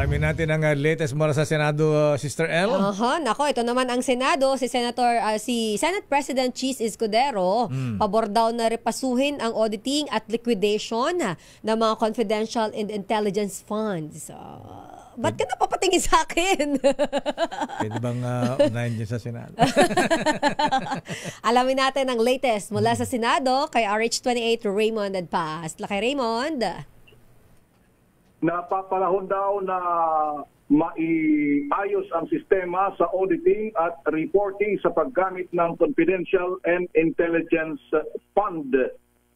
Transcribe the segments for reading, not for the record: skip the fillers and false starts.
Alamin natin ang latest mula sa Senado, Sister El. Nako, ito naman ang Senado, si Senate President Chis Escudero, pabor daw na repasuhin ang auditing at liquidation ng mga confidential and intelligence funds. Ba't ka napapatingin sa akin? Pwede bang unahin dyan sa Senado? Alamin natin ang latest mula sa Senado kay RH28 Raymond Adpas. Kay Raymond. Napapanahon daw na maiayos ang sistema sa auditing at reporting sa paggamit ng confidential and intelligence fund.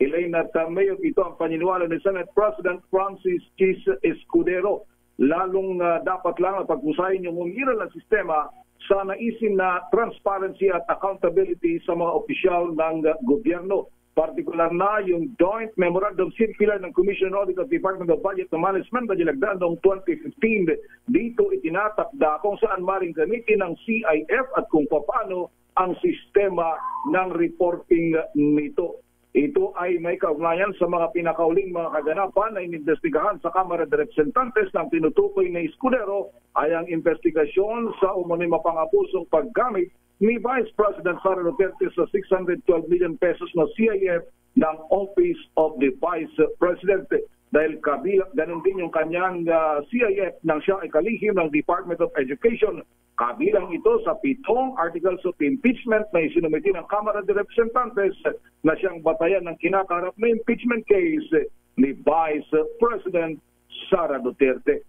Elaine at Mayor, ito ang paniniwala ni Senate President Francis Chis Escudero. Lalong dapat lang pag-usahin yung umiral ng sistema sa naisin na transparency at accountability sa mga opisyal ng gobyerno. Partikular na yung Joint Memorandum Circular ng Commission on Audit of Department of Budget and Management na dilagdaan noong 2015. Dito itinatakda kung saan maring gamitin ng CIF at kung paano ang sistema ng reporting nito. Ito ay may kaugnayan sa mga pinakauling mga kaganapan na inimbestigahan sa Kamara de Representantes ng tinutukoy na Escudero ay ang investigasyon sa umano'y mapangabusong paggamit ni Vice President Sara Duterte sa 612 million pesos na CIF ng Office of the Vice President. Dahil ganun din yung kanyang CIF nang siya ay kalihim ng Department of Education. Kabilang ito sa 7 articles of impeachment na isinumiti ng Kamara de Representantes na siyang batayan ng kinakaharap na impeachment case ni Vice President Sara Duterte.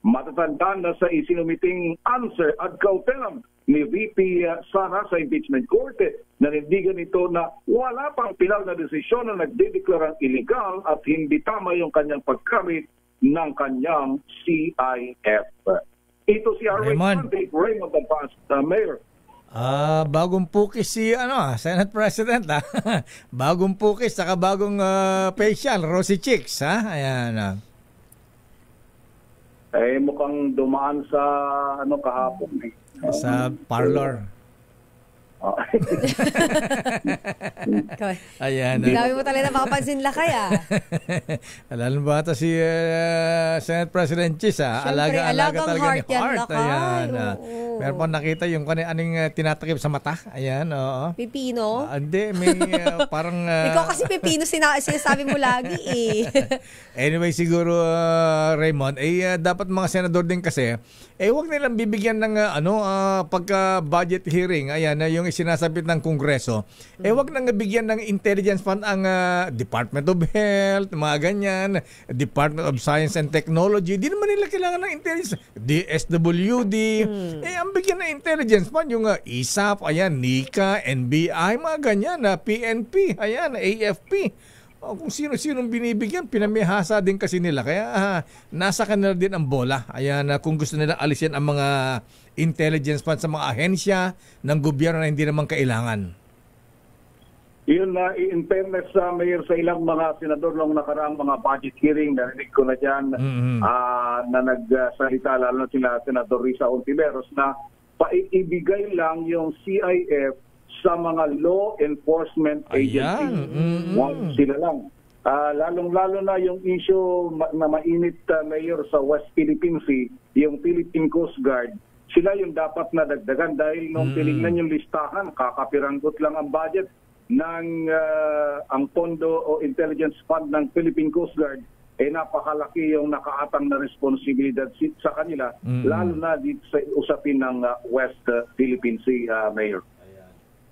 Matatandaan na sa isinumiting answer ad cautelam ni VP Sara sa impeachment court, nanindigan ito na wala pang pinal na desisyon na nagdedeklarang illegal at hindi tama yung kanyang paggamit ng kanyang CIF. Ito si Raymond Adpas, Mayor. Bagong pukis si Senate President. Bagong pukis, saka bagong facial, rosy cheeks. Ayan. Mukhang dumaan sa kahapon eh. Sa parlor. Ayan. Dami mo talaga makapansin lakay Alam mo ba ito si Senate President Chis alaga talaga heart ni heart. Ayan. Meron pa nakita yung aning tinatakip sa mata. Ayan, oo. Pipino? Hindi, may parang... Ikaw kasi pipino sinasabi mo lagi Anyway, siguro Raymond, dapat mga senador din kasi, huwag nilang bibigyan ng pagka-budget hearing, ayan, yung isinasabit ng Kongreso, huwag nang bigyan ng intelligence fund ang Department of Health, mga ganyan, Department of Science and Technology. Di naman nila kailangan ng intelligence. DSWD. Ang bigyan ng intelligence fund, yung ISAP, ayan, NICA, NBI, mga ganyan, PNP, ayan, AFP. Kung sino-sinong binibigyan, pinamihasa din kasi nila. Kaya nasa kanila din ang bola. Ayan, kung gusto nila alisin ang mga intelligence fund sa mga ahensya ng gobyerno na hindi naman kailangan. Yun na, in fairness sa Mayor, sa ilang mga senador noong nakaraang mga budget hearing, narinig ko na dyan na nagsalita, lalo na sila Senador Risa Ontiveros, na paibigay lang yung CIF sa mga law enforcement agencies. Sila lang. Lalong-lalo na yung issue na mainit, Mayor, sa West Philippine Sea, yung Philippine Coast Guard, sila yung dapat na dagdagan dahil nung tinignan yung listahan, kakapiranggot lang ang budget ng ang pondo o intelligence fund ng Philippine Coast Guard, napakalaki yung nakaatang na responsibilidad sa kanila, lalo na dito sa usapin ng West Philippine Sea, Mayor.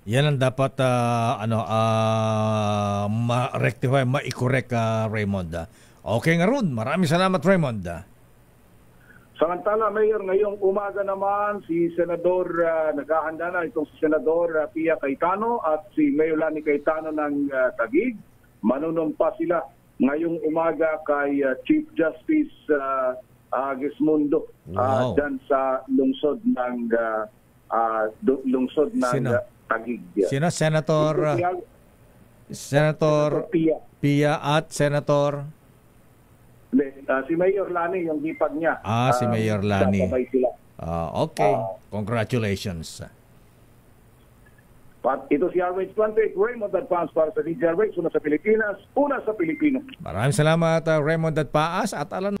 Yan ang dapat ma-rectify, ma-correct, Raymond. Okay nga ron. Maraming salamat, Raymond. Samantala, Mayor, ngayong umaga naman si Senador, naghahanda na itong si Senador Pia Cayetano at si Mayor Lani Cayetano ng Taguig. Manunumpa sila ngayong umaga kay Chief Justice Gismundo dyan sa lungsod ng Taguig. Sino? Senator Pia at Senator... si Mayor Lani, yung hipag niya. Si Mayor Lani. Sila. Okay. Congratulations. Ito si RH28 Raymond Adpas para sa DZRH, una sa Pilipinas, una sa Pilipino. Maraming salamat, Raymond Adpas. At alam